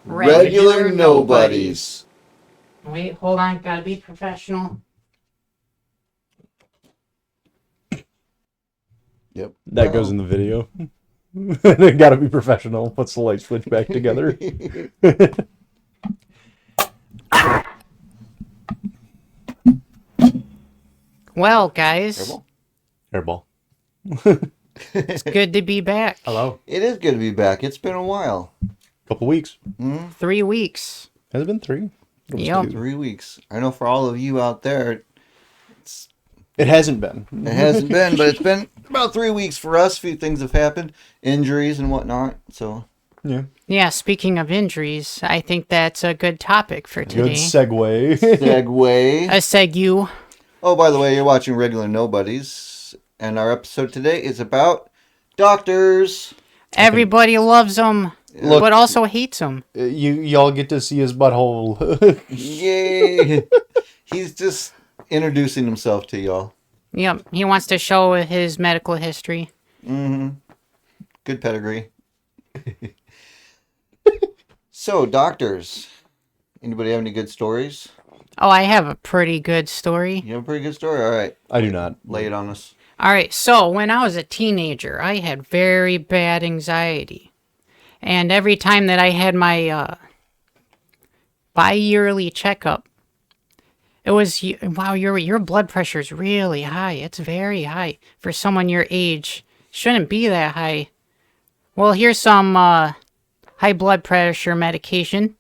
Regular Nobodies. Wait, hold on. Gotta be professional. Yep. That goes in the video. They gotta be professional. Puts the light switch back together. Well, guys, Hairball. it's good to be back. Hello. It is good to be back. It's been a while. Couple weeks. 3 weeks. Has it been 3? It was Yep. 2. 3 weeks. I know for all of you out there, It hasn't been. it hasn't been, but it's been about 3 weeks for us. A few things have happened, injuries and whatnot. So Yeah. Yeah, speaking of injuries, I think that's a good topic for Good today. segue. segue. A segu. Oh, by the way, you're watching Regular Nobodies, and our episode today is about doctors. Everybody loves them, Look- but also hates them. Y'all get to see his butthole. Yay! He's just introducing himself to y'all. Yep, he wants to show his medical history. Good pedigree. So, doctors. Anybody have any good stories? Oh, I have a pretty good story. You have a pretty good story? All right. I do not. Lay it on us. All right, so when I was a teenager, I had very bad anxiety. And every time that I had my bi-yearly checkup, it was, wow, your blood pressure's really high. It's very high. For someone your age, shouldn't be that high. Well, here's some high blood pressure medication.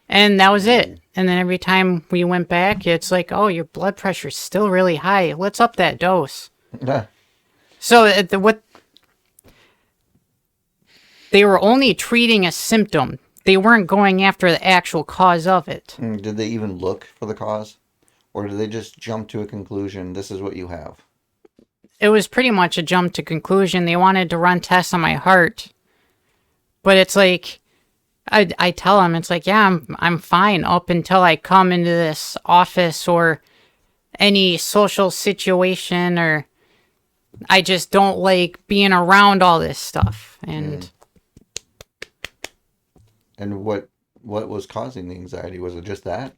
And that was it. And then every time we went back, it's like, oh, your blood pressure's still really high. Let's up that dose. So what they were only treating a symptom. They weren't going after the actual cause of it. Did they even look for the cause? Or did they just jump to a conclusion, this is what you have? It was pretty much a jump to conclusion. They wanted to run tests on my heart. But it's like, I tell them, it's like, yeah, I'm fine up until I come into this office or any social situation, or I just don't like being around all this stuff. And And what was causing the anxiety? Was it just that?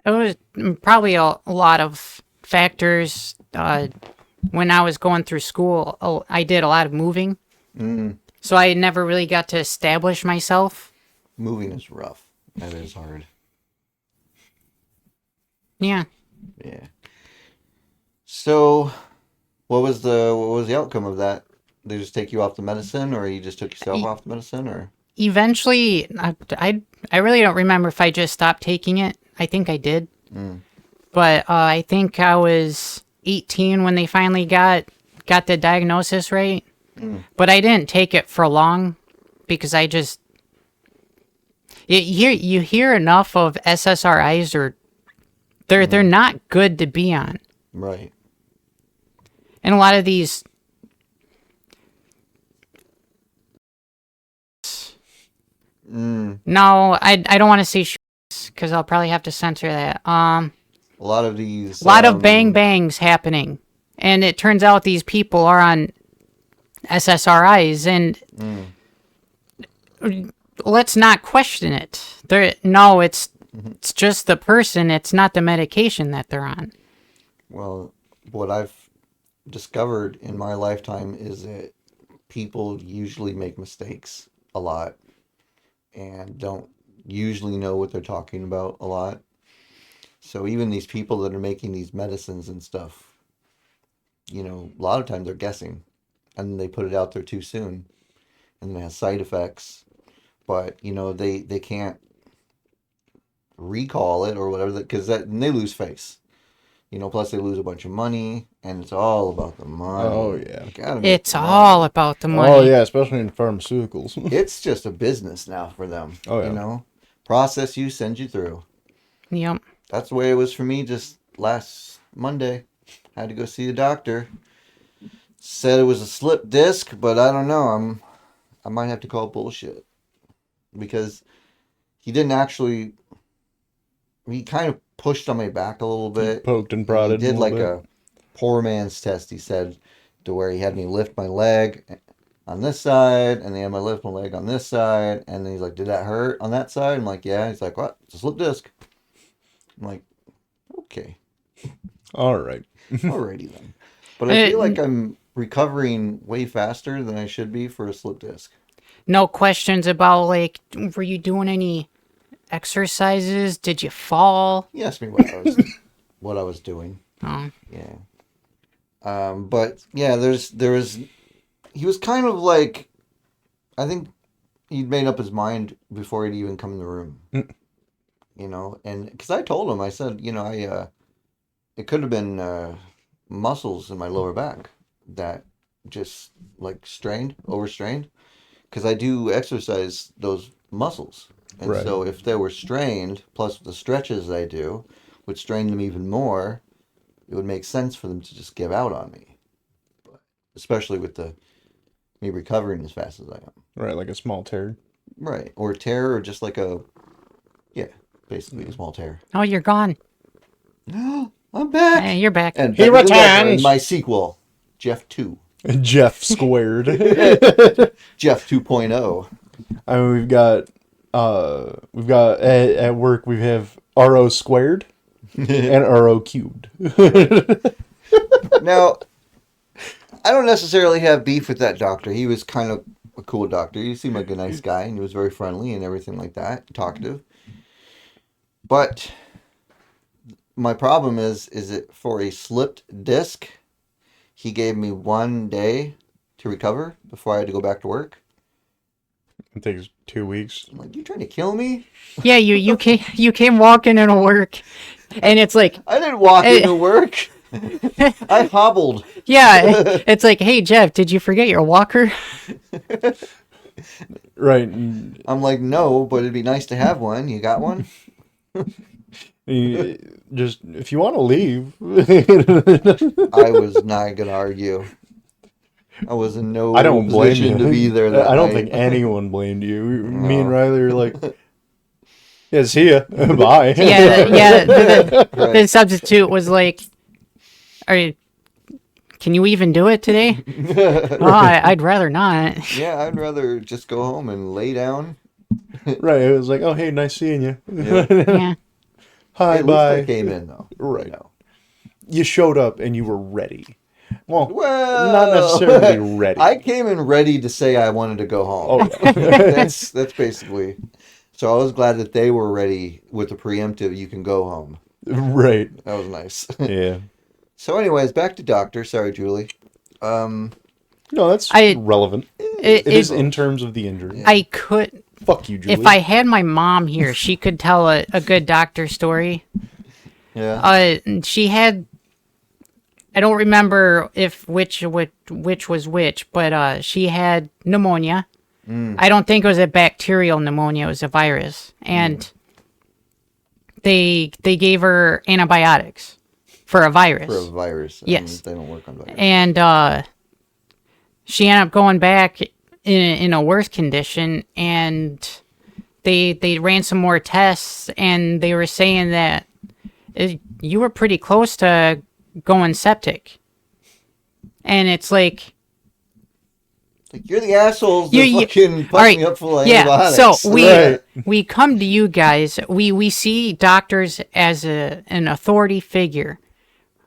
it was probably a lot of factors. When I was going through school, I did a lot of moving. So I never really got to establish myself. Moving is rough. That is hard. Yeah. Yeah. So, what was the outcome of that? They just take you off the medicine, or you just took yourself off the medicine, or? Eventually, I really don't remember if I just stopped taking it. I think I did. But I think I was 18 when they finally got the diagnosis right. But I didn't take it for long because I just... You hear enough of SSRIs, or they're not good to be on. Right. And a lot of these... No, I don't want to say because I'll probably have to censor that. A lot of these... A lot of bang bangs happening. And it turns out these people are on SSRIs, and let's not question it. It's just the person, it's not the medication that they're on. Well, what I've discovered in my lifetime is that people usually make mistakes a lot and don't usually know what they're talking about a lot. So even these people that are making these medicines and stuff, a lot of times they're guessing, and they put it out there too soon, and it has side effects. But they can't recall it or whatever, because they lose face. Plus they lose a bunch of money, and it's all about the money. Oh, yeah. It's all about the money. Oh, yeah, especially in pharmaceuticals. It's just a business now for them. Oh, yeah. Process you, send you through. Yep. That's the way it was for me just last Monday. Had to go see the doctor. Said it was a slip disc, but I don't know. I might have to call bullshit. Because he didn't actually... He kind of pushed on my back a little bit. Poked and prodded. He did like a poor man's test, he said, to where he had me lift my leg on this side, and they had my left leg on this side, and then he's like, "Did that hurt on that side?" I'm like, "Yeah." He's like, "What? It's a slip disc." I'm like, "Okay, All right. alrighty then." But I feel Uh, like I'm recovering way faster than I should be for a slip disc. No questions about, like, were you doing any exercises? Did you fall? He asked me what I was doing. Oh, Yeah. But yeah, there was he was kind of like, I think he'd made up his mind before he'd even come in the room. You know, and because I told him, I said, it could have been muscles in my lower back that just like overstrained, because I do exercise those muscles, and Right. so if they were strained, plus the stretches I do would strain them even more, it would make sense for them to just give out on me, especially with me recovering as fast as I am. Right, like a small tear. Right, or tear, or just like yeah, basically a small tear. oh, you're gone. I'm back. Hey, you're back. And He Better Than Ever in returns! my sequel, Jeff 2. Jeff squared. Jeff 2.0. I mean, we've got at work we have RO squared and RO cubed. Now, I don't necessarily have beef with that doctor. He was kind of a cool doctor. He seemed like a nice guy, and he was very friendly and everything like that, talkative. But my problem is it for a slipped disc, he gave me 1 day to recover before I had to go back to work. It takes 2 weeks. I'm like, you trying to kill me? Yeah, you came walking into work, and it's like, I didn't walk into work. I hobbled. yeah, it's like, hey Jeff, did you forget your walker? Right. And I'm like, no, but it'd be nice to have one. You got one? just if you want to leave. I was not gonna argue. I was in no I don't blame position you. to be there that I don't night. think anyone blamed you. Me and No. Riley are like, yeah, see ya. Bye. Yeah. The Right. substitute was like, can you even do it today? Oh, I'd rather not. Yeah, I'd rather just go home and lay down. Right. It was like, oh, hey, nice seeing you. Yeah. Yeah. Hi, At least I bye. came in though. Right. You know. You showed up and you were ready. Well, Well, not necessarily ready. I came in ready to say I wanted to go home. Oh, yeah. that's basically. So I was glad that they were ready with the preemptive. You can go home. Right. That was nice. Yeah. So, anyways, back to doctor. Sorry, Julie. No, that's I- relevant. It It is is. in terms of the injury. I could, Fuck you, Julie. if I had my mom here, she could tell a good doctor story. Yeah. She had, I don't remember which was which, but she had pneumonia. I don't think it was a bacterial pneumonia; it was a virus, and they gave her antibiotics for a virus. For a virus. Yes. They don't work on viruses. And she ended up going back in a worse condition, and they ran some more tests, and they were saying that you were pretty close to going septic. And it's like, Like, you're the assholes that You- fucking fucked alright, me up full of yeah, antibiotics. so we Right. we come to you guys. We see doctors as an authority figure.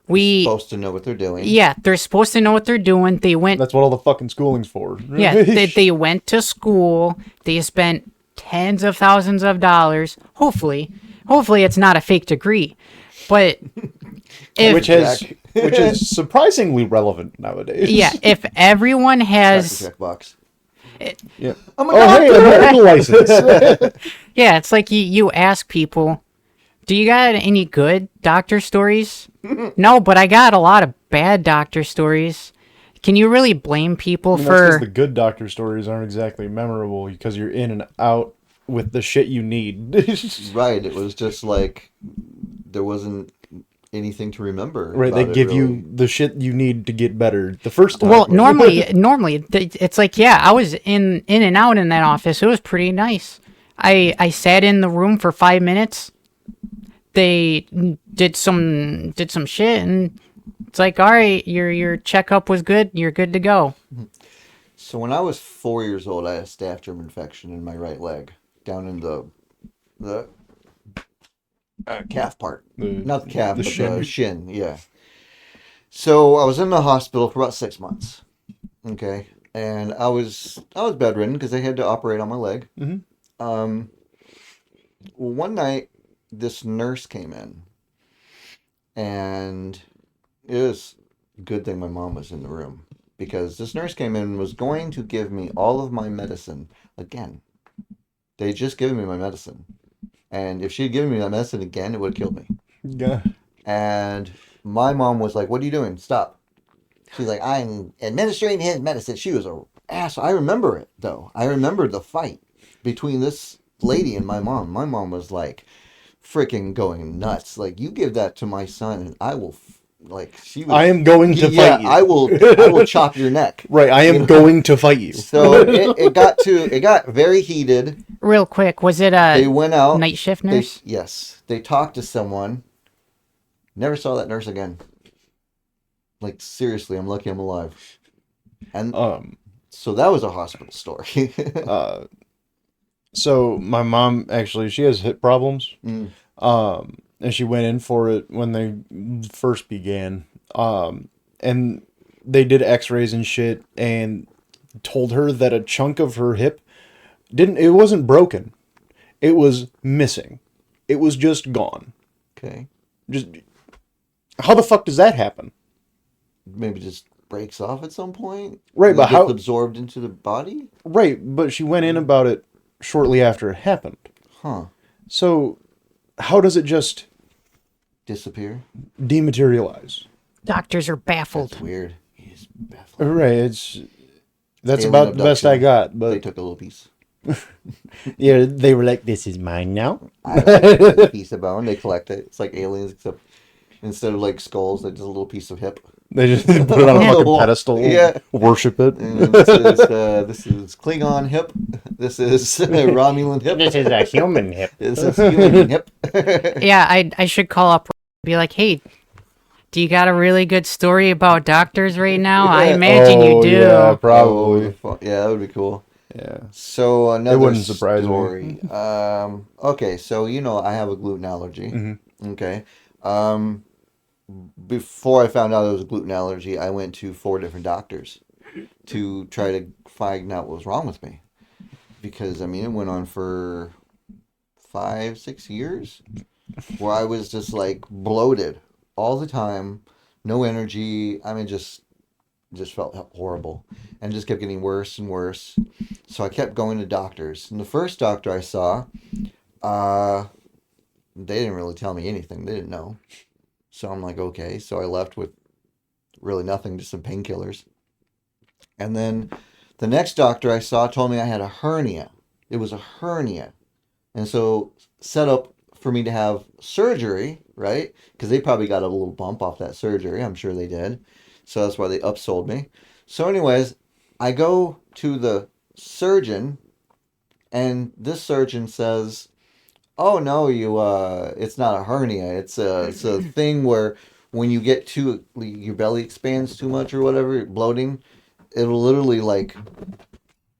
We supposed to know what they're doing. Yeah, they're supposed to know what they're doing. They went That's what all the fucking schooling's for. Yeah, they went to school. They spent tens of thousands of dollars. Hopefully it's not a fake degree. But if which is surprisingly relevant nowadays. yeah, if everyone That's has the checkbox. Yeah. I'm a Oh, hey, a doctor! medical license. yeah, it's like you ask people, do you got any good doctor stories? No, but I got a lot of bad doctor stories. Can you really blame people That's 'cause for the good doctor stories aren't exactly memorable because you're in and out with the shit you need. Right, it was just like there wasn't anything to remember. Right, they about it, give really. you the shit you need to get better the first time. Well, normally it's like, yeah, I was in and out in that office. It was pretty nice. I sat in the room for 5 minutes. They did some shit, and it's like, all right, your checkup was good. You're good to go. So when I was 4 years old, I had a staph germ infection in my right leg, down in the calf part, not the calf, the but shin. the shin. Yeah. So I was in the hospital for about 6 months. Okay, and I was bedridden because they had to operate on my leg. Mhm. Um, well, one night this nurse came in, and it was a good thing my mom was in the room because this nurse came in and was going to give me all of my medicine again. They had just given me my medicine, and if she had given me that medicine again, it would have killed me. Yeah. And my mom was like, "What are you doing? Stop." She's like, "I'm administering his medicine." She was a ass. I remember it though. I remember the fight between this lady and my mom. My mom was like freaking going nuts. Like, you give that to my son, and I will. Like, she was. I am going to Yeah, fight you. I will. I will chop your neck. Right, I am You know? going to fight you. So it got very heated. Real quick, was it They a went out. night shift nurse? Yes, they talked to someone. Never saw that nurse again. Like, seriously, I'm lucky I'm alive. And so that was a hospital story. uh, so my mom actually, she has hip problems. Mm. And she went in for it when they first began. And they did x-rays and shit and told her that a chunk of her hip it wasn't broken. It was missing. It was just gone. Okay. Just, how the fuck does that happen? Maybe just breaks off at some point. Right, And but it gets how? absorbed into the body? Right, but she went in about it shortly after it happened. Huh. So, how does it just Disappear? dematerialize? Doctors are baffled. That's weird. He's baffled. Right, that's Alien about the best I abduction. got. They But took a little piece. yeah, they were like, "This is mine now." I like a piece of bone. They collect it. It's like aliens, except instead of like skulls, they just a little piece of hip. They just put it on a fucking pedestal, Yeah. worship it. And this is Klingon hip. This is Romulan hip. This is a human hip. This is human hip. Yeah, I should call up and be like, hey, do you got a really good story about doctors right now? I imagine you do. Yeah, probably. Yeah, that would be cool. Yeah. So another wouldn't surprise me. story. Okay, so I have a gluten allergy. Mm-hmm. Okay. Before I found out it was a gluten allergy, I went to 4 different doctors to try to find out what was wrong with me. Because it went on for 5-6 years where I was just like bloated all the time, no energy. Just felt horrible and just kept getting worse and worse. So I kept going to doctors. And the first doctor I saw, they didn't really tell me anything. They didn't know. So I'm like, okay. So I left with really nothing, just some painkillers. And then the next doctor I saw told me I had a hernia. It was a hernia. And so set up for me to have surgery, right? Because they probably got a little bump off that surgery. I'm sure they did. So that's why they upsold me. So anyways, I go to the surgeon, and this surgeon says, "Oh no, it's not a hernia. It's a thing where when you get your belly expands too much or whatever, bloating, it'll literally like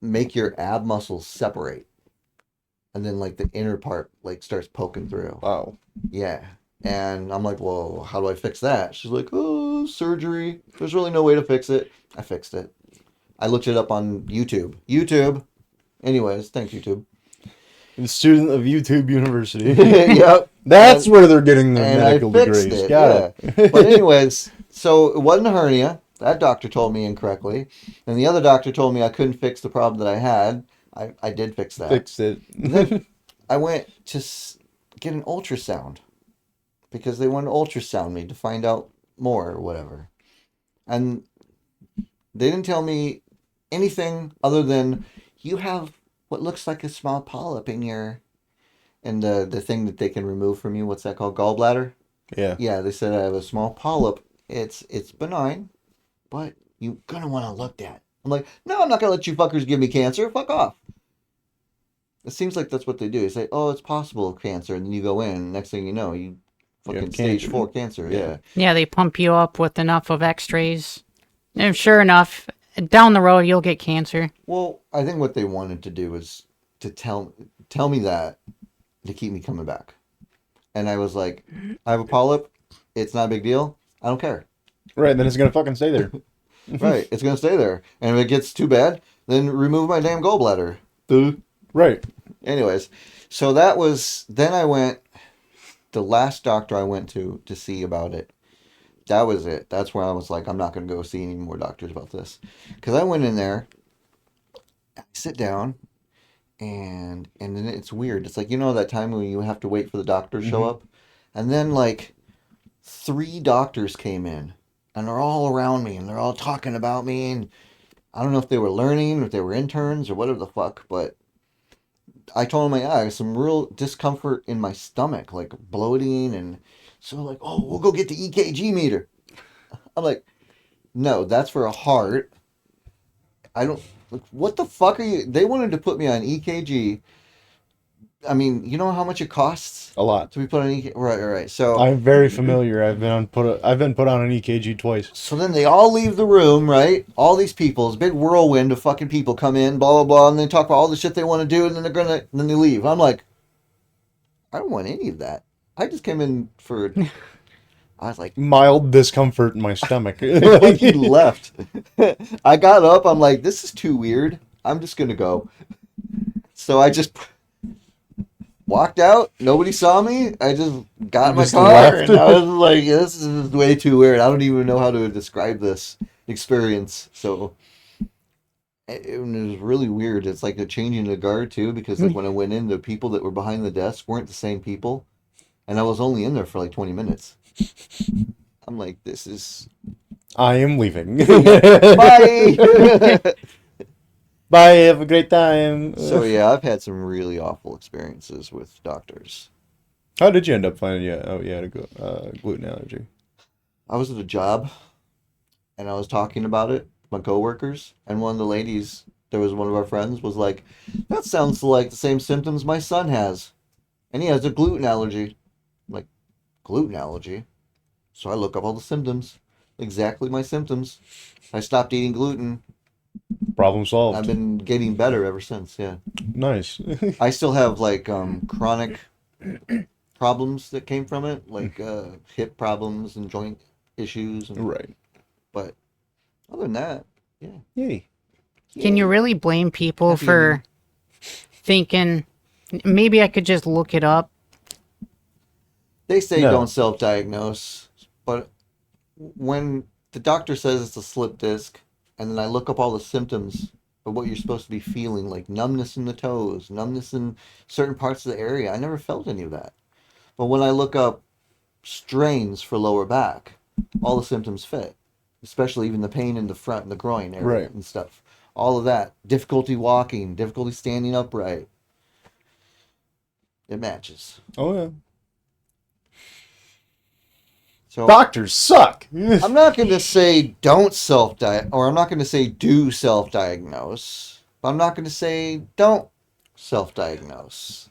make your ab muscles separate, and then like the inner part like starts poking through." Wow. Yeah. And I'm like, well, how do I fix that? She's like, oh, surgery. There's really no way to fix it. I fixed it. I looked it up on YouTube. YouTube. Anyways, thanks, YouTube. The student of YouTube University. Yep. That's where they're getting their And I medical fixed degrees. it. Got Yeah. it. But anyways, so it wasn't a hernia. That doctor told me incorrectly. And the other doctor told me I couldn't fix the problem that I had. I did fix that. Fixed it. Then I went to get an ultrasound because they wanted to ultrasound me to find out more or whatever. And they didn't tell me anything other than you have what looks like a small polyp in your, and the thing that they can remove from you, what's that called? Gallbladder? Yeah. Yeah, they said I have a small polyp. It's benign, but you're going to want to look at. I'm like, no, I'm not going to let you fuckers give me cancer. Fuck off. It seems like that's what they do. They say, oh, it's possible cancer. And then you go in. Next thing you know, you fucking stage cancer. 4 cancer. Yeah. Yeah, they pump you up with enough of x-rays. And sure enough, down the road you'll get cancer. Well, I think what they wanted to do was to tell me that to keep me coming back. And I was like, I have a polyp. It's not a big deal. I don't care. Right, then it's gonna fucking stay there. Right. It's gonna stay there. And if it gets too bad, then remove my damn gallbladder. Duh. Right. Anyways, so that was then I went the last doctor I went to see about it. That was it. That's where I was like, I'm not gonna go see any more doctors about this. Because I went in there, I sit down, and then it's weird. It's like, you know that time when you have to wait for the doctor to show up? And then like 3 doctors came in and they're all around me and they're all talking about me, and I don't know if they were learning or if they were interns or whatever the fuck, but I told them I have some real discomfort in my stomach, like bloating, and so like, oh, we'll go get the EKG meter. I'm like, no, that's for a heart. I don't. Like, what the fuck are you? They wanted to put me on EKG. I mean, you know how much it costs A lot. to be put on EKG? Right. So I'm very familiar. I've been put on an EKG twice. So then they all leave the room, right? All these people, this big whirlwind of fucking people come in, blah, blah, blah, and they talk about all the shit they want to do, and then then they leave. I'm like, I don't want any of that. I just came in for, I was like, Mild discomfort in my stomach. he left. I got up, I'm like, this is too weird. I'm just going to go. So I just walked out. Nobody saw me. I just got in my Just car, left. and I was like, this is way too weird. I don't even know how to describe this experience. So it was really weird. It's like a changing the guard too, because like when I went in, the people that were behind the desk weren't the same people, and I was only in there for like 20 minutes. I'm like, this is I am leaving. bye. Bye. Have a great time. So yeah, I've had some really awful experiences with doctors. How did you end up finding? Yeah. Oh, yeah. Gluten allergy. I was at a job, and I was talking about it with my coworkers, and one of the ladies, there was one of our friends, was like, that sounds like the same symptoms my son has, and he has a gluten allergy. I'm like, gluten allergy? So I look up all the symptoms, exactly my symptoms. I stopped eating gluten. Problem solved. I've been getting better ever since. Yeah, Nice. I still have like chronic problems that came from it, like hip problems and joint issues, and, Right. but other than that, yeah. Yay. Can you really blame people Happy for thinking maybe I could just look it up? They say No. don't self-diagnose, but when the doctor says it's a slip disc, and then I look up all the symptoms of what you're supposed to be feeling, like numbness in the toes, numbness in certain parts of the area, I never felt any of that. But when I look up strains for lower back, all the symptoms fit, especially even the pain in the front and the groin area Right. and stuff. All of that. Difficulty walking, difficulty standing upright. It matches. Oh yeah. So Doctors suck. I'm not going to say don't or I'm not going to say do self-diagnose, but I'm not going to say don't self-diagnose.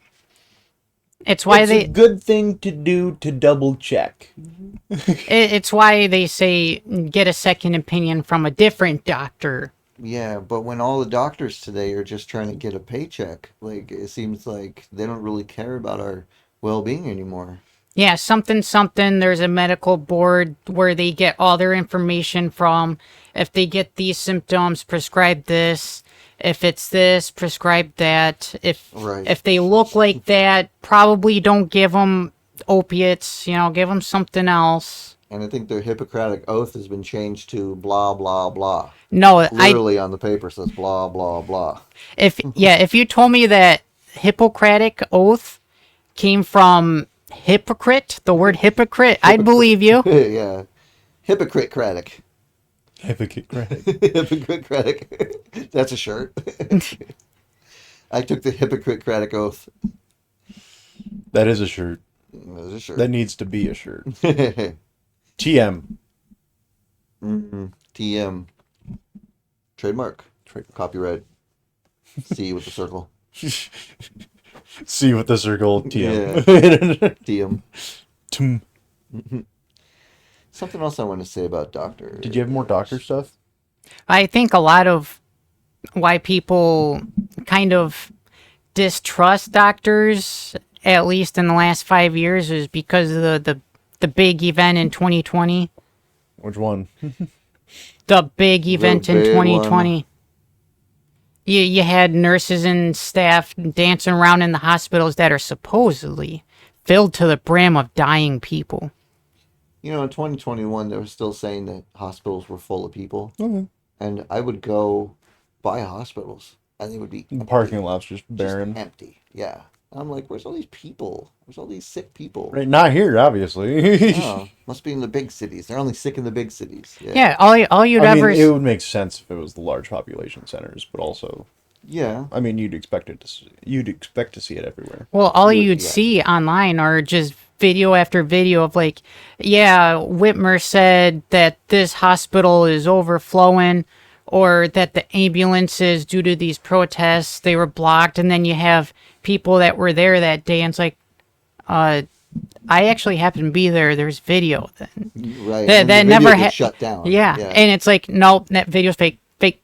It's why It's a good thing to do to double check. it's why they say get a second opinion from a different doctor. Yeah, but when all the doctors today are just trying to get a paycheck, like it seems like they don't really care about our well-being anymore. Yeah, something. There's a medical board where they get all their information from. If they get these symptoms, prescribe this. If it's this, prescribe that. Right. If they look like that, probably don't give them opiates. Give them something else. And I think their Hippocratic oath has been changed to blah blah blah. No, Literally on the paper says blah blah blah. if you told me that Hippocratic oath came from hypocrite, the word hypocrite, I'd believe you. Yeah. Hypocrite-cratic. Hypocrite. Hypocrite-cratic. That's a shirt. I took the Hypocrite-cratic oath. That is a shirt. That's a shirt. That needs to be a shirt. TM. TM. Trademark. Copyright. C with the circle. See with the circle. TM. TM. Tum. Something else I want to say about doctors. Did you have more doctor stuff? I think a lot of why people kind of distrust doctors, at least in the last 5 years, is because of the big event in 2020. Which one? The big The event in big one. 2020. You had nurses and staff dancing around in the hospitals that are supposedly filled to the brim of dying people. You know, in 2021, they were still saying that hospitals were full of people, Okay. and I would go by hospitals, and they would be The empty, parking lot's just just barren. empty. Yeah, and I'm like, where's all these people? Where's all these sick people? Right, not here, obviously. Oh, must be in the big cities. They're only sick in the big cities. Yeah, Yeah, all you'd I mean, ever it would make sense if it was the large population centers, but also, yeah. I mean, you'd expect to see it everywhere. well, all You would- you'd yeah. see online are just video after video of like, yeah, Whitmer said that this hospital is overflowing, or that the ambulances, due to these protests, they were blocked, and then you have people that were there that day, and it's like, I actually happened to be there. There's video. Right. That and the that video never gets had. shut down. Yeah. And it's like, nope, that video's fake. Fake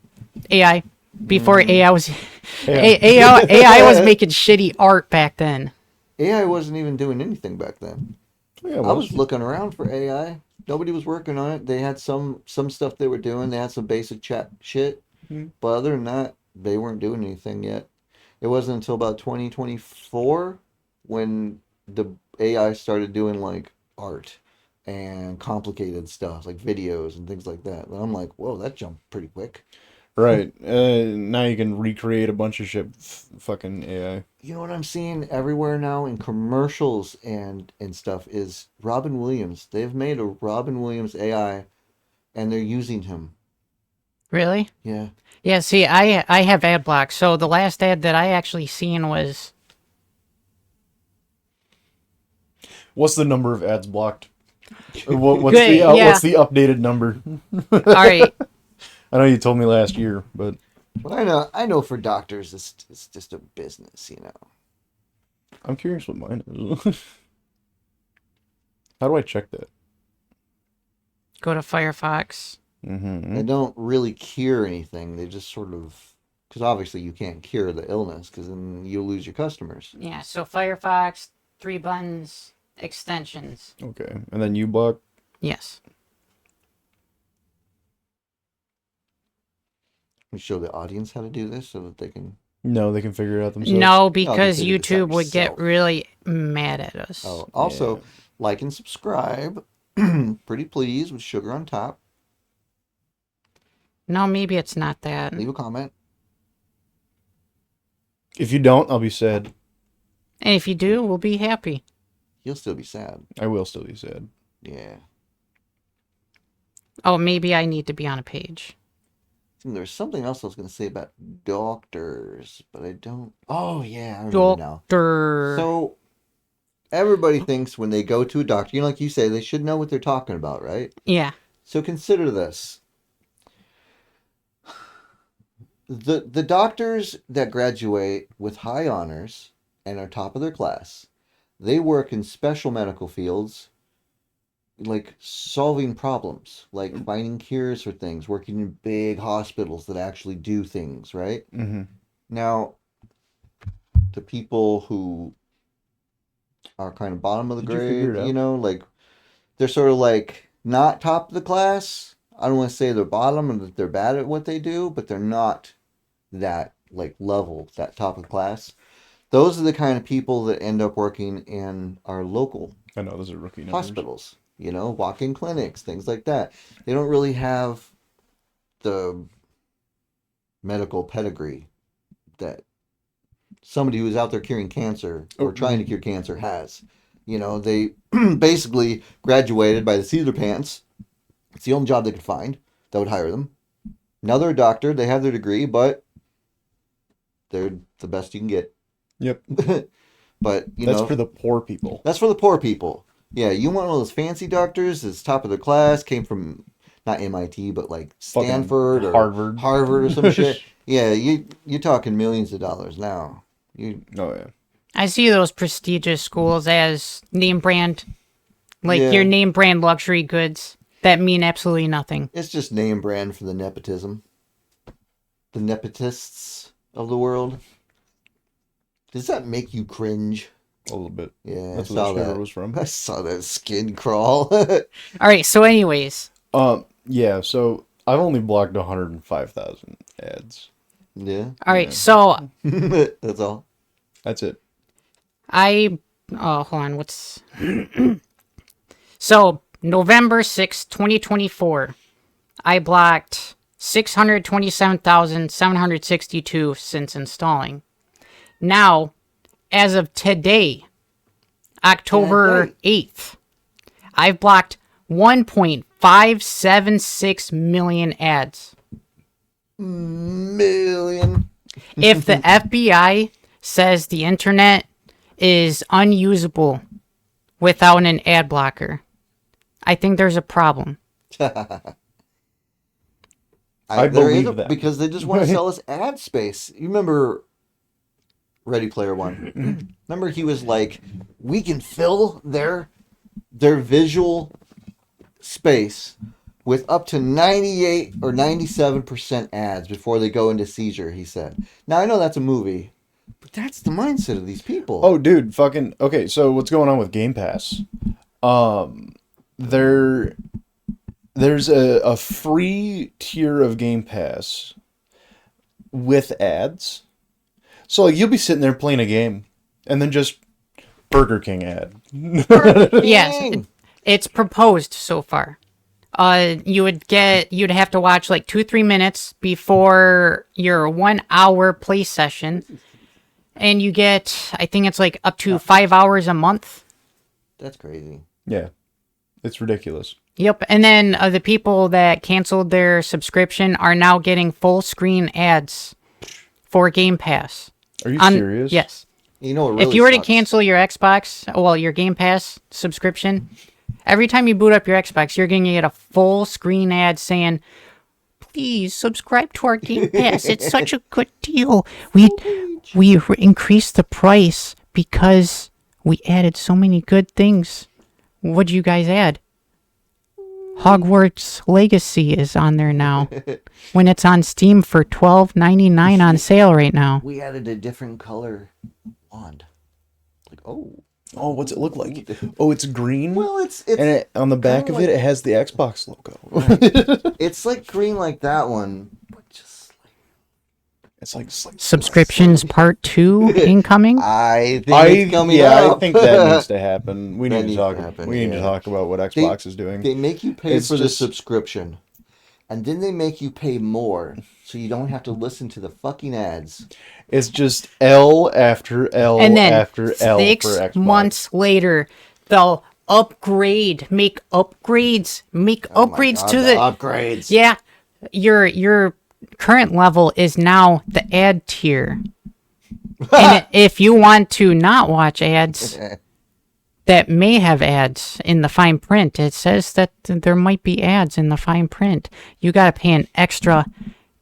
AI. Before AI was AI was making shitty art back then. AI wasn't even doing anything back then. Yeah, I well, was looking around for AI. Nobody was working on it. They had some stuff they were doing. They had some basic chat shit, but other than that, they weren't doing anything yet. It wasn't until about 2024 when the AI started doing like art and complicated stuff like videos and things like that. And I'm like, whoa, that jumped pretty quick. right. Now you can recreate a bunch of shit with fucking AI. You know what I'm seeing everywhere now in commercials and stuff is Robin Williams. They've made a Robin Williams AI and they're using him. Really? Yeah. Yeah, see, I have ad block, so the last ad that I actually seen was What's the number of ads blocked? What's Good, the yeah. what's the updated number? alright. I know you told me last year, but Well, I know for doctors it's just a business, you know. I'm curious what mine is. How do I check that? Go to Firefox. Mm-hmm. They don't really cure anything. They just sort of, because obviously you can't cure the illness because then you'll lose your customers. Yeah, so Firefox, 3 buttons, extensions. Okay, and then you block. Yes. We show the audience how to do this so that they can. No, they can figure it out themselves. No, because figure this out YouTube would get yourself. really mad at us. Oh, also Yeah. like and subscribe. Pretty please with sugar on top. No, maybe it's not that. Leave a comment. If you don't, I'll be sad. And if you do, we'll be happy. You'll still be sad. I will still be sad. Yeah. Oh, maybe I need to be on a page. And there's something else I was going to say about doctors, but I don't. Oh yeah, I remember now. Doctor. So everybody thinks when they go to a doctor, you know, like you say, they should know what they're talking about, right? Yeah. So consider this. The doctors that graduate with high honors and are top of their class, they work in special medical fields like solving problems, like finding cures for things, working in big hospitals that actually do things, right? Mm-hmm. Now, the people who are kind of bottom of the Did you figure grade, it out? you know, like they're sort of like not top of the class. I don't want to say they're bottom and that they're bad at what they do, but they're not that like level, that top of the class. Those are the kind of people that end up working in our local I know those are rookie numbers. hospitals, you know, walk-in clinics, things like that. They don't really have the medical pedigree that somebody who's out there curing cancer or trying to cure cancer has. You know, they basically graduated by the seat of their pants. It's the only job they could find that would hire them. Now they're a doctor, they have their degree, but they're the best you can get. Yep. But, you That's know, for the poor people. that's for the poor people. Yeah, you want one of those fancy doctors that's top of their class, came from not MIT, but like Fucking Stanford or Harvard. or some shit. Yeah, you're talking millions of dollars now. You Oh yeah. I see those prestigious schools as name brand, like Yeah. your name brand luxury goods. that mean absolutely nothing. It's just name brand for the nepotism. The nepotists of the world. Does that make you cringe? A little bit. Yeah, That's I where saw the shiver that. was from. I saw that skin crawl. All right, so anyways, Yeah, so I've only blocked 105,000 ads. Yeah. all right, so That's all. That's it. hold on, what's so November 6th, 2024, I blocked 627,762 since installing. Now, as of today, October 8th, I've blocked 1.576 million ads. Million. If the FBI says the internet is unusable without an ad blocker, I think there's a problem. I there is believe that. because they just want to sell us ad space. You remember Ready Player One? Remember he was like, we can fill their visual space with up to 98 or 97% ads before they go into seizure, he said. Now, I know that's a movie, but that's the mindset of these people. Oh, dude, fucking... Okay, so what's going on with Game Pass? There's a free tier of Game Pass with ads. So, like, you'll be sitting there playing a game, and then just Burger King ad. Yes, it's proposed so far. You'd have to watch like 2-3 minutes before your 1 hour play session, and you get, I think it's like up to 5 hours a month. That's crazy. Yeah. It's ridiculous. Yep, and then the people that canceled their subscription are now getting full screen ads for Game Pass. Are you serious? Yes. You know what really If you were to sucks? cancel your Xbox, well, your Game Pass subscription, every time you boot up your Xbox, you're going to get a full screen ad saying, please subscribe to our Game Pass. It's such a good deal. We increased the price because we added so many good things. What'd you guys add? Hogwarts Legacy is on there now. When it's on Steam for $12.99 on sale right now. We added a different color wand. Like, oh. Oh, what's it look like? Oh, it's green? Well, it's and on the back of like- it has the Xbox logo. it's like green like that one, but just like It's like Subscriptions Part 2 incoming? I think it's coming up. I think that needs to happen. We That need to needs talk. to happen, We need to yeah. talk about what Xbox is doing. They make you pay It's for the just- subscription, and then they make you pay more, so you don't have to listen to the fucking ads. It's just L after L And then after L for 6 Xbox. months later, they'll make upgrades to the upgrades. Yeah, your current level is now the ad tier. And if you want to not watch ads that may have ads in the fine print, it says that there might be ads in the fine print. You got to pay an extra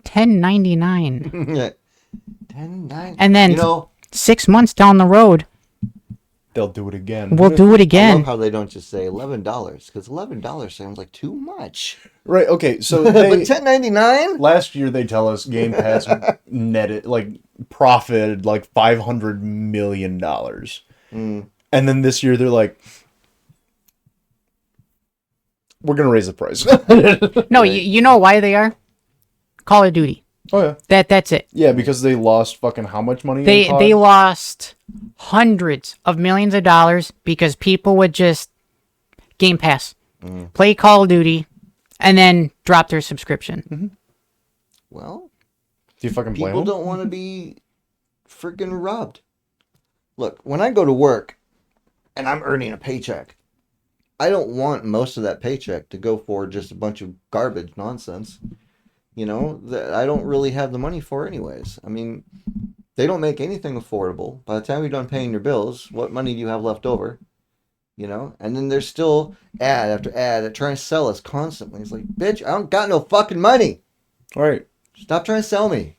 $10.99. 10.9. And then you know, 6 months down the road, They'll do it again. we'll do it I again. love how they don't just say $11 because $11 sounds like too much. Right. Okay. So But they, $10.99. last year they tell us Game Pass netted profited like $500 million, and then this year they're like, we're gonna raise the price. No, you know why they are? Call of Duty. Oh yeah. That's it. Yeah, because they lost fucking how much money? They COD? they lost hundreds of millions of dollars because people would just Game Pass, play Call of Duty, and then drop their subscription. Well, Do you fucking blame people them? don't want to be freaking robbed. Look, when I go to work and I'm earning a paycheck, I don't want most of that paycheck to go for just a bunch of garbage nonsense. You know, that I don't really have the money for anyways. I mean, they don't make anything affordable. By the time you're done paying your bills, what money do you have left over? You know? And then there's still ad after ad that trying to sell us constantly. It's like, bitch, I don't got no fucking money. All right. Stop trying to sell me.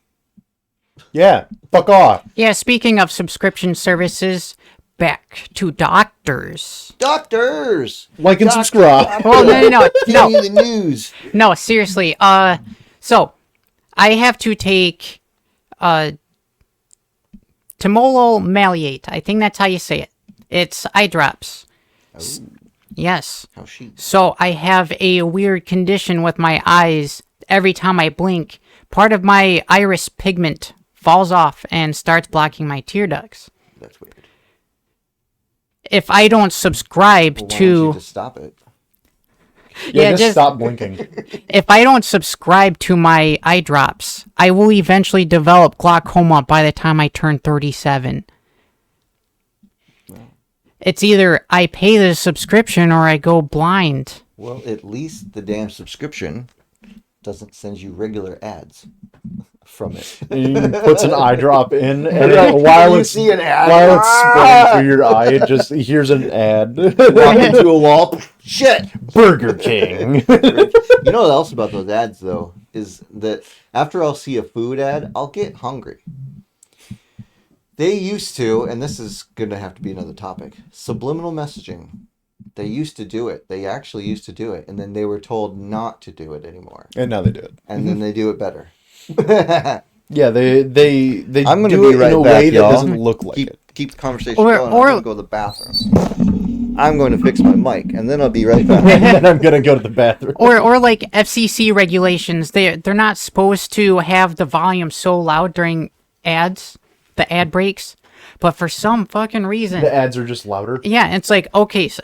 Yeah. Fuck off. Yeah, speaking of subscription services, back to doctors. Doctors! Like and subscribe. Well, no. Give me the news. No, seriously. So I have to take temolol I think that's how you say it. It's eye drops. Yes. How chic. So I have a weird condition with my eyes. Every time I blink, part of my iris pigment falls off and starts blocking my tear ducts. That's weird. If I don't subscribe Well, why don't to... you just stop it? Yeah, just stop blinking. If I don't subscribe to my eye drops, I will eventually develop glaucoma by the time I turn 37. It's either I pay the subscription or I go blind. Well, at least the damn subscription doesn't send you regular ads from it. He puts an eye drop in, and while You it's see an ad. while it's spreading through your eye, it just here's an ad. Walk into a wall. Shit! Burger King. You know what else about those ads, though, is that after I'll see a food ad, I'll get hungry. They used to, and this is going to have to be another topic, subliminal messaging. They used to do it. They actually used to do it, and then they were told not to do it anymore. And now they do it. And then they do it better. Yeah, they I'm gonna do be it right in a back, way that y'all. doesn't look like it. Keep the conversation Or- going. or- I'm going to go to the bathroom. I'm going to fix my mic, and then I'll be right back. And then I'm gonna go to the bathroom. Or like FCC regulations, they're not supposed to have the volume so loud during ads, the ad breaks, but for some fucking reason, The ads are just louder. yeah, it's like, okay, so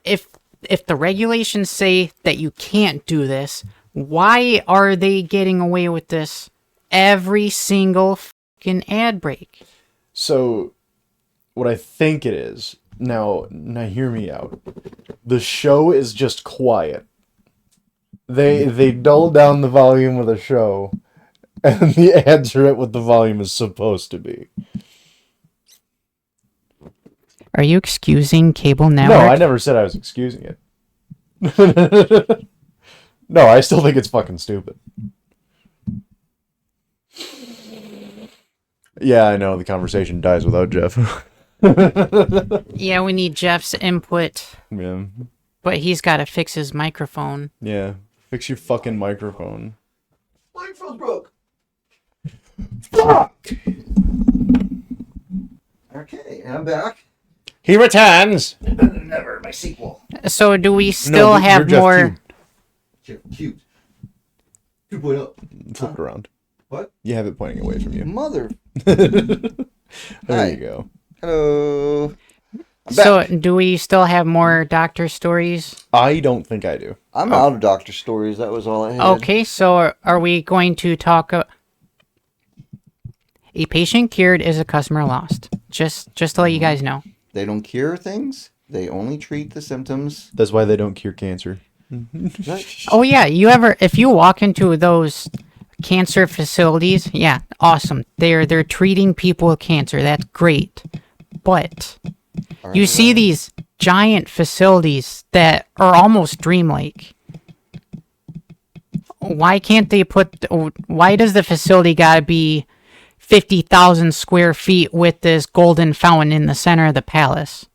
if the regulations say that you can't do this, why are they getting away with this every single fucking ad break? So, what I think it is now hear me out. The show is just quiet. They dull down the volume of the show, and the ads are at what the volume is supposed to be. Are you excusing cable network? No, I never said I was excusing it. No, I still think it's fucking stupid. Yeah, I know the conversation dies without Jeff. Yeah, we need Jeff's input, Yeah, but he's got to fix his microphone. yeah. Fix your fucking microphone. Microphone's broke. Fuck! Okay, and I'm back. He returns. Never, my sequel. So do we still have Jeff more? Cute. 2.0. Flip it around. What? You have it pointing away from you. Mother. There Hi. you go. Hello. I'm So back. do we still have more doctor stories? I don't think I do. I'm out of doctor stories. That was all I had. Okay, so are we going to talk? A patient cured is a customer lost. Just to let you guys know. They don't cure things. They only treat the symptoms. That's why they don't cure cancer. Oh yeah, if you walk into those cancer facilities, yeah, awesome. They're treating people with cancer. That's great. But you see these giant facilities that are almost dreamlike. Why can't they why does the facility gotta be 50,000 square feet with this golden fountain in the center of the palace?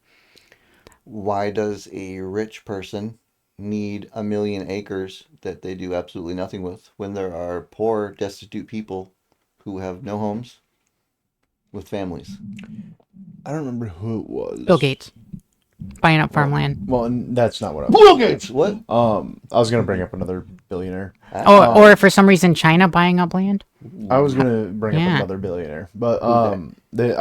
Why does a rich person need 1 million acres that they do absolutely nothing with when there are poor, destitute people who have no homes with families? I don't remember who it was. Bill Gates buying up farmland. Well, that's not what I was. Bill Gates! What? I was gonna bring up another billionaire. Or for some reason China buying up land. I was gonna bring Yeah. up another billionaire, but I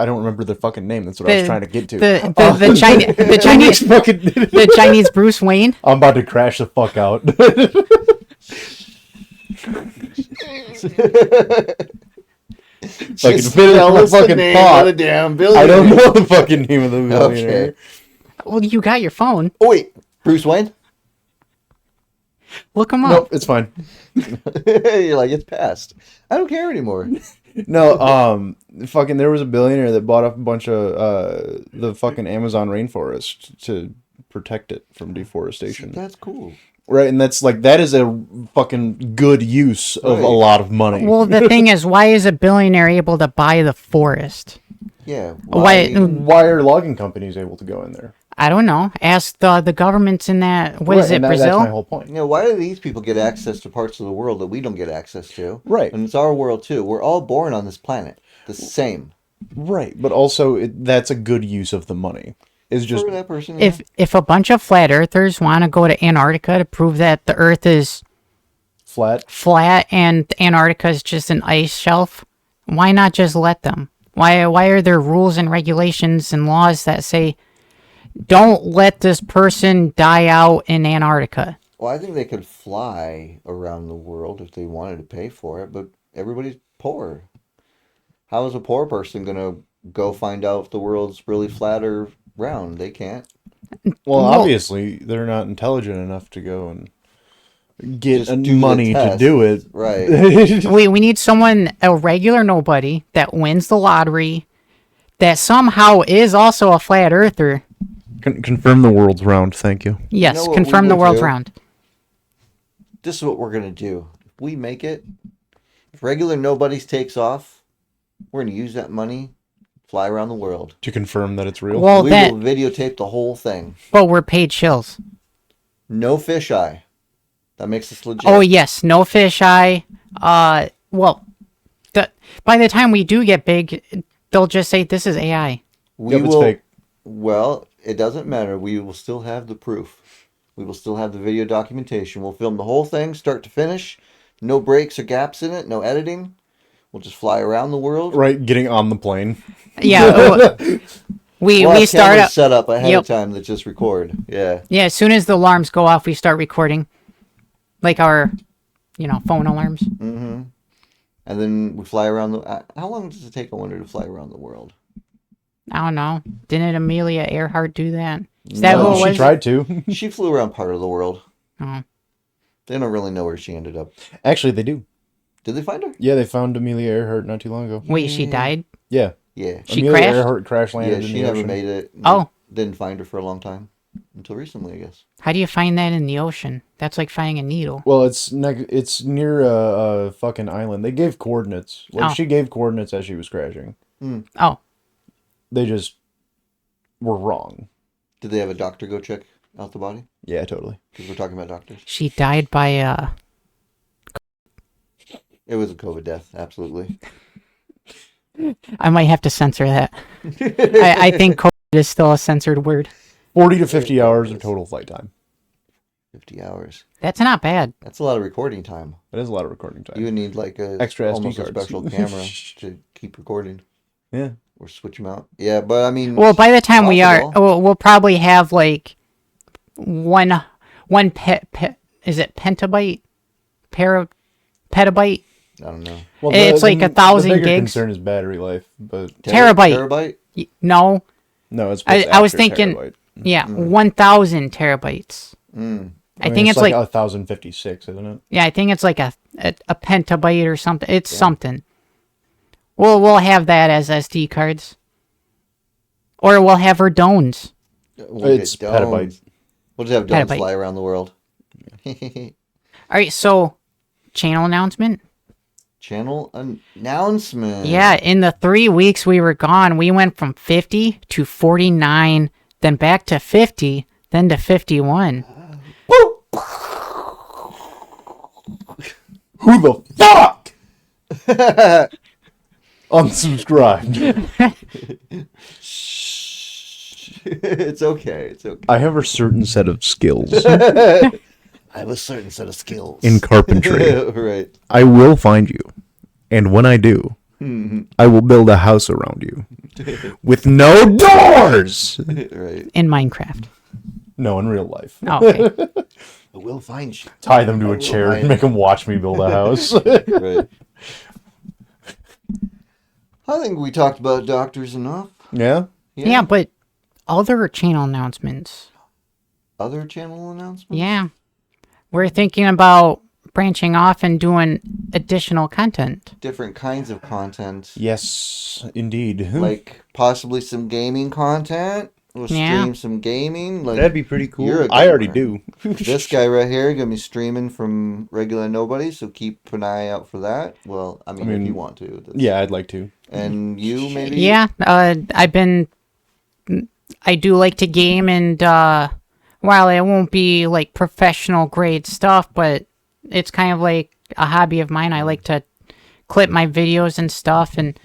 don't remember their fucking name. That's what I was trying to get to. The Chinese fucking. the Chinese Bruce Wayne. I'm about to crash the fuck out. Fucking Just finish tell my us the fucking name thought. of the damn I billionaire. don't know the fucking name of the billionaire. Okay. Well, you got your phone. Oh wait, Bruce Wayne? Look him up. Nope, it's fine. You're like, it's past. I don't care anymore. No, fucking there was a billionaire that bought up a bunch of the fucking Amazon rainforest to protect it from deforestation. That's cool. Right, and that is a fucking good use of a Right. lot of money. Well, the thing is, why is a billionaire able to buy the forest? Yeah. Why are logging companies able to go in there? I don't know. Ask the governments in that. What is Right, it, and Brazil? That's my whole point. You know, why do these people get access to parts of the world that we don't get access to? Right. And it's our world too. We're all born on this planet. The same. Right, but also that's a good use of the money. Is just For that person. Yeah. If a bunch of flat earthers want to go to Antarctica to prove that the Earth is flat. and Antarctica is just an ice shelf, why not just let them? Why are there rules and regulations and laws that say don't let this person die out in Antarctica? Well, I think they could fly around the world if they wanted to pay for it, but everybody's poor. How is a poor person going to go find out if the world's really flat or round? They can't. Well, obviously, they're not intelligent enough to go and get Just do the money to test. do it. Right. We need someone, a regular nobody, that wins the lottery, that somehow is also a flat earther. Confirm the world's round, thank you. Yes, You know what confirm we the would world's do? round. This is what we're going to do. If we make it, if regular nobodies takes off, we're going to use that money, fly around the world. To confirm that it's real. Well, We will videotape the whole thing. but we're paid shills. No fisheye. That makes us legit. Oh yes, no fisheye. Well, by the time we do get big, they'll just say this is AI. We Yep, it's will. fake. Well, it doesn't matter. We will still have the proof. We will still have the video documentation. We'll film the whole thing, start to finish. No breaks or gaps in it. No editing. We'll just fly around the world. Right, getting on the plane. Yeah, we We'll have start cameras up. set up ahead Yep. of time that just record. Yeah. Yeah, as soon as the alarms go off, we start recording, like our, phone alarms. Mm-hmm. And then we fly around the. How long does it take, I wonder, to fly around the world? I don't know. Didn't Amelia Earhart do that? Is that No, who it She was? tried to. She flew around part of the world. Oh. They don't really know where she ended up. Actually, they do. Did they find her? Yeah, they found Amelia Earhart not too long ago. Wait, she died? Yeah. Yeah. She Amelia crashed? Earhart crash Yeah, landed in she the never ocean. made it. Oh. Didn't find her for a long time. Until recently, I guess. How do you find that in the ocean? That's like finding a needle. Well, it's near a fucking island. They gave coordinates. Like, Oh. she gave coordinates as she was crashing. Oh, They just were wrong. Did they have a doctor go check out the body? Yeah, totally. Because we're talking about doctors. she died by It was a COVID death, absolutely. I might have to censor that. I think COVID is still a censored word. 40 to 50 hours of total flight time. 50 hours. That's not bad. That's a lot of recording time. That is a lot of recording time. You would need like a Extra SD almost a cards. special camera to keep recording Yeah. or switch them out. Yeah, but I mean, Well, by the time we are, possible. we'll probably have like one is it petabyte? Petabyte? I don't know. Well, It's like 1,000 the bigger gigs. concern is battery life, but Terabyte. Terabyte? No. no, it's. I was thinking- Terabyte. Yeah, 1,000 terabytes. Mm. I think it's like 1,056, isn't it? yeah, I think it's like a pentabyte or something. It's something. We'll have that as SD cards, or we'll have our dones. We'll It's get domes. petabyte. We'll just have domes Petabyte. fly around the world. All right, so channel announcement. Channel announcement. Yeah, in the 3 weeks we were gone, we went from 50 to 49, then back to 50, then to 51. Who the fuck unsubscribed? It's okay. It's okay. I have a certain set of skills I have a certain set of skills. in carpentry. Right. I will find you, and when I do, I will build a house around you with no doors. Right. In Minecraft. No, in real life. Oh, okay. I will find you. Tie them to I a will chair find and make them watch me build a house. Right. I think we talked about doctors enough. Yeah. Yeah, but other channel announcements. Other channel announcements? Yeah. We're thinking about branching off and doing additional content. Different kinds of content. Yes, indeed. Like possibly some gaming content. We'll Yeah. stream some gaming. Like That'd be pretty cool. you're a I already gamer. do. This guy right here gonna be streaming from regular Nobodies, so keep an eye out for that. Well, I mean, if you mean, want to. Yeah, I'd like to. And you maybe? Yeah, I do like to game, and while it won't be like professional grade stuff, but it's kind of like a hobby of mine. I like to clip my videos and stuff, and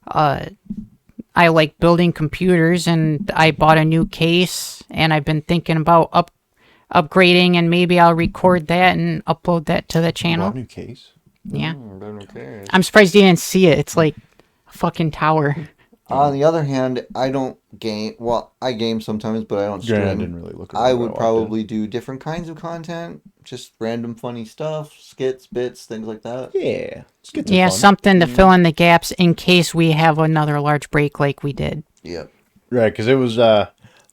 I like building computers, and I bought a new case, and I've been thinking about upgrading, and maybe I'll record that and upload that to the channel. New case. Yeah. Okay. I'm surprised you didn't see it. It's like a fucking tower. On the other hand, I don't game. Well, I game sometimes, but I don't Yeah, I stream. didn't really look. I would probably do different kinds of content, just random funny stuff, skits, bits, things like that. Yeah. Yeah, something to fill in the gaps in case we have another large break like we did. Yep. Right, because it was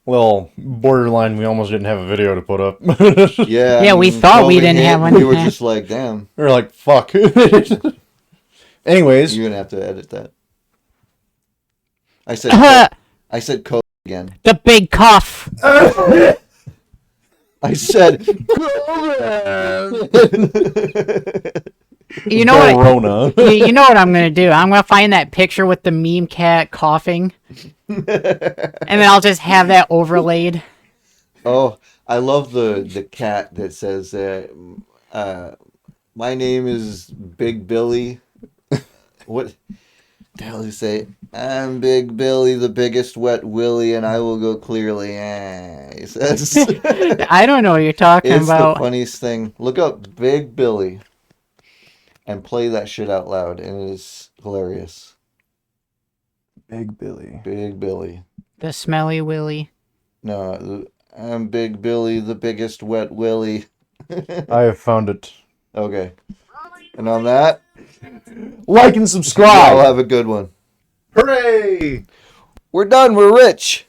well, borderline. We almost didn't have a video to put up. Yeah. Yeah, we thought we COVID didn't hit, have and one. We were just like, damn. We were like, fuck. Anyways, You're gonna have to edit that. I said code again. The big cough. I said You know what? Corona. You know what I'm gonna do? I'm gonna find that picture with the meme cat coughing, and then I'll just have that overlaid. Oh, I love the cat that says my name is Big Billy. What the hell do you say? I'm Big Billy, the biggest wet willy, and I will go clearly. He says. I don't know what you're talking It's about. the funniest thing. Look up Big Billy and play that shit out loud, and it is hilarious. Big Billy. Big Billy. The smelly willy. No, I'm Big Billy, the biggest wet willy. I have found it. Okay. And on that, Like and subscribe. y'all have a good one. Hooray! We're done. We're rich.